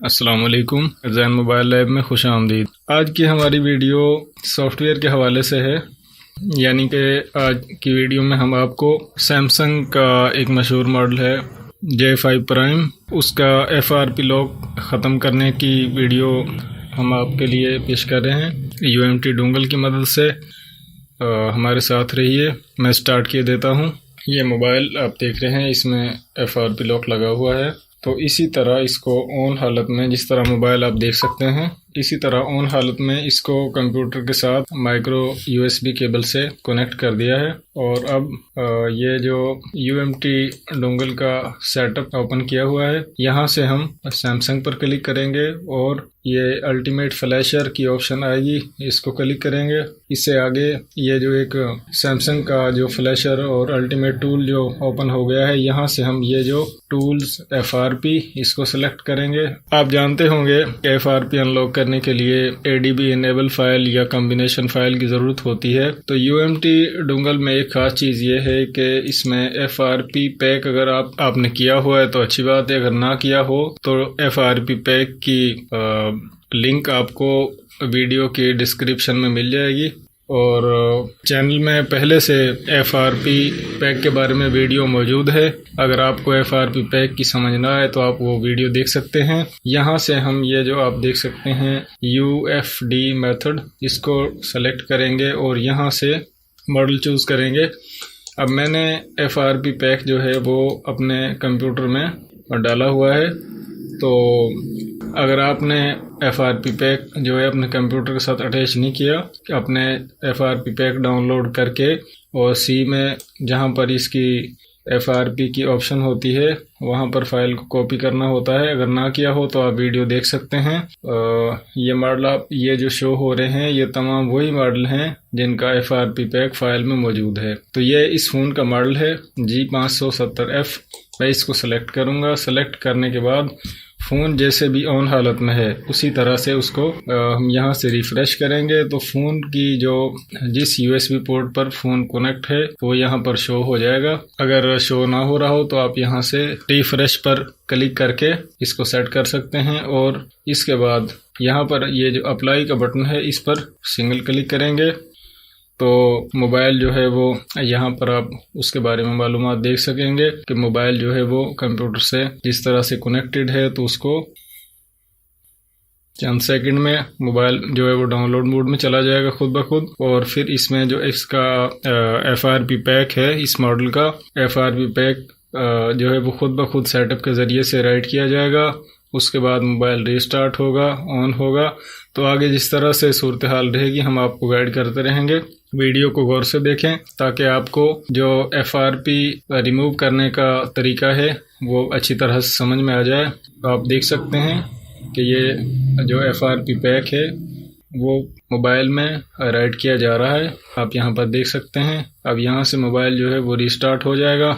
अस्सलाम वालेकुम। Jain mobile lab में खुश आमदीद। आज की हमारी वीडियो सॉफ्टवेयर के हवाले से है, यानी कि आज की वीडियो में हम आपको सैमसंग का एक मशहूर मॉडल है J5 प्राइम, उसका FRP लॉक ख़त्म करने की वीडियो हम आपके लिए पेश कर रहे हैं UMT डोंगल की मदद से। हमारे साथ रहिए। मैं स्टार्ट किए देता हूँ। ये मोबाइल आप देख रहे हैं, इसमें FRP लॉक लगा हुआ है। तो इसी तरह इसको ऑन हालत में, जिस तरह मोबाइल आप देख सकते हैं, इसी तरह ऑन हालत में इसको कंप्यूटर के साथ माइक्रो USB केबल से कनेक्ट कर दिया है। और अब ये जो UMT डोंगल का सेटअप ओपन किया हुआ है, यहाँ से हम सैमसंग पर क्लिक करेंगे और ये अल्टीमेट फ्लैशर की ऑप्शन आएगी, इसको क्लिक करेंगे। इससे आगे ये जो एक सैमसंग का जो फ्लैशर और अल्टीमेट टूल जो ओपन हो गया है, यहाँ से हम ये जो टूल्स FRP इसको सेलेक्ट करेंगे। आप जानते होंगे कि FRP अनलॉक करने के लिए ADB इनेबल फाइल या कॉम्बिनेशन फाइल की ज़रूरत होती है। तो UMT डोंगल में एक ख़ास चीज़ ये है कि इसमें FRP पैक अगर आपने किया हुआ है तो अच्छी बात है, अगर ना किया हो तो FRP पैक की लिंक आपको वीडियो के डिस्क्रिप्शन में मिल जाएगी। और चैनल में पहले से FRP पैक के बारे में वीडियो मौजूद है। अगर आपको FRP पैक की समझ ना आए तो आप वो वीडियो देख सकते हैं। यहाँ से हम ये जो आप देख सकते हैं UFD मेथड, इसको सेलेक्ट करेंगे और यहाँ से मॉडल चूज़ करेंगे। अब मैंने FRP पैक जो है वो अपने कंप्यूटर में डाला हुआ है। तो अगर आपने FRP पैक जो है अपने कंप्यूटर के साथ अटैच नहीं किया, अपने FRP पैक डाउनलोड करके और C में जहाँ पर इसकी FRP की ऑप्शन होती है वहाँ पर फाइल को कॉपी करना होता है। अगर ना किया हो तो आप वीडियो देख सकते हैं। ये मॉडल आप ये जो शो हो रहे हैं ये तमाम वही मॉडल हैं जिनका FRP पैक फाइल में मौजूद है। तो ये इस फ़ोन का मॉडल है G570F। मैं इसको सेलेक्ट करूँगा। सेलेक्ट करने के बाद फ़ोन जैसे भी ऑन हालत में है उसी तरह से उसको हम यहाँ से रिफ़्रेश करेंगे तो फ़ोन की जो जिस USB पोर्ट पर फ़ोन कनेक्ट है वो यहाँ पर शो हो जाएगा। अगर शो ना हो रहा हो तो आप यहाँ से रिफ़्रेश पर क्लिक करके इसको सेट कर सकते हैं। और इसके बाद यहाँ पर ये जो अप्लाई का बटन है इस पर सिंगल क्लिक करेंगे तो मोबाइल जो है वो यहाँ पर आप उसके बारे में मालूमात देख सकेंगे कि मोबाइल जो है वो कंप्यूटर से जिस तरह से कनेक्टेड है। तो उसको चंद सेकंड में मोबाइल जो है वो डाउनलोड मोड में चला जाएगा खुद ब खुद। और फिर इसमें जो इसका FRP पैक है, इस मॉडल का FRP पैक जो है वो खुद ब खुद सेटअप के ज़रिए से राइट किया जाएगा। उसके बाद मोबाइल रीस्टार्ट होगा, ऑन होगा। तो आगे जिस तरह से सूरत हाल रहेगी हम आपको गाइड करते रहेंगे। वीडियो को गौर से देखें ताकि आपको जो FRP रिमूव करने का तरीका है वो अच्छी तरह से समझ में आ जाए। तो आप देख सकते हैं कि ये जो FRP पैक है वो मोबाइल में राइट किया जा रहा है, आप यहाँ पर देख सकते हैं। अब यहाँ से मोबाइल जो है वो रीस्टार्ट हो जाएगा।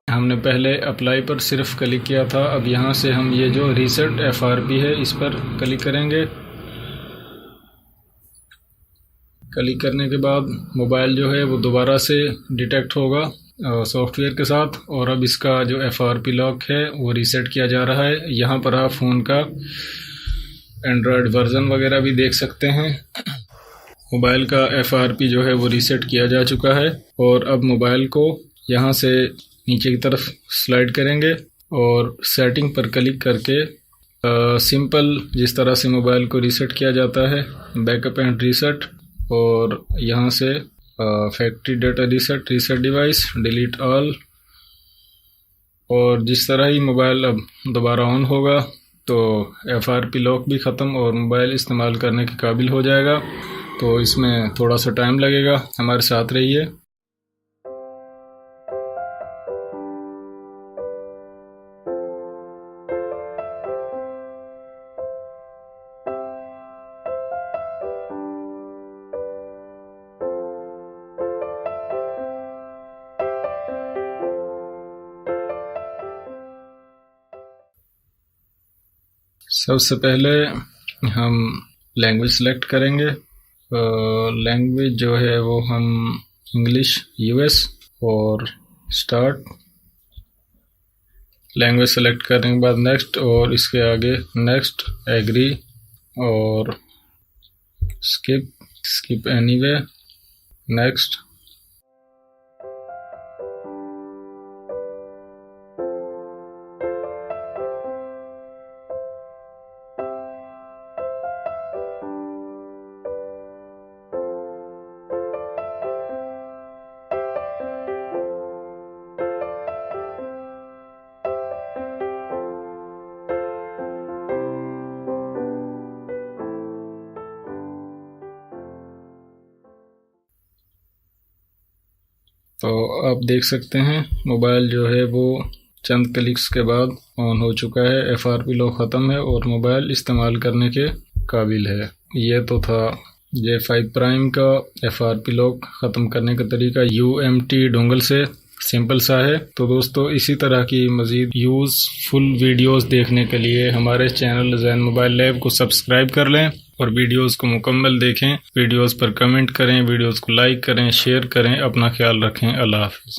हमने पहले अप्लाई पर सिर्फ क्लिक किया था। अब यहाँ से हम ये जो रीसेट FRP है इस पर क्लिक करेंगे। क्लिक करने के बाद मोबाइल जो है वो दोबारा से डिटेक्ट होगा सॉफ्टवेयर के साथ। और अब इसका जो FRP लॉक है वो रीसेट किया जा रहा है। यहाँ पर आप फ़ोन का एंड्रॉयड वर्जन वगैरह भी देख सकते हैं। मोबाइल का FRP जो है वो रीसेट किया जा चुका है। और अब मोबाइल को यहाँ से नीचे की तरफ स्लाइड करेंगे और सेटिंग पर क्लिक करके सिंपल जिस तरह से मोबाइल को रीसेट किया जाता है, बैकअप एंड रीसेट, और यहाँ से factory data reset, reset device, delete all. और जिस तरह ही मोबाइल अब दोबारा ऑन होगा तो FRP लॉक भी ख़त्म और मोबाइल इस्तेमाल करने के काबिल हो जाएगा। तो इसमें थोड़ा सा टाइम लगेगा, हमारे साथ रहिए। सबसे पहले हम लैंग्वेज सेलेक्ट करेंगे। लैंग्वेज जो है वो हम इंग्लिश यूएस और स्टार्ट। लैंग्वेज सेलेक्ट करने के बाद नेक्स्ट और इसके आगे नेक्स्ट, एग्री और स्किप एनीवे, नेक्स्ट। तो आप देख सकते हैं मोबाइल जो है वो चंद क्लिक्स के बाद ऑन हो चुका है, FRP लॉक ख़त्म है और मोबाइल इस्तेमाल करने के काबिल है। ये तो था J5 प्राइम का FRP लॉक ख़त्म करने का तरीका UMT डोंगल से, सिंपल सा है। तो दोस्तों इसी तरह की मज़ीद यूज़फुल वीडियोस देखने के लिए हमारे चैनल ज़ैन मोबाइल लैब को सब्सक्राइब कर लें और वीडियोस को मुकम्मल देखें। वीडियोस पर कमेंट करें, वीडियोस को लाइक करें, शेयर करें। अपना ख्याल रखें। अल्लाह हाफ़िज़।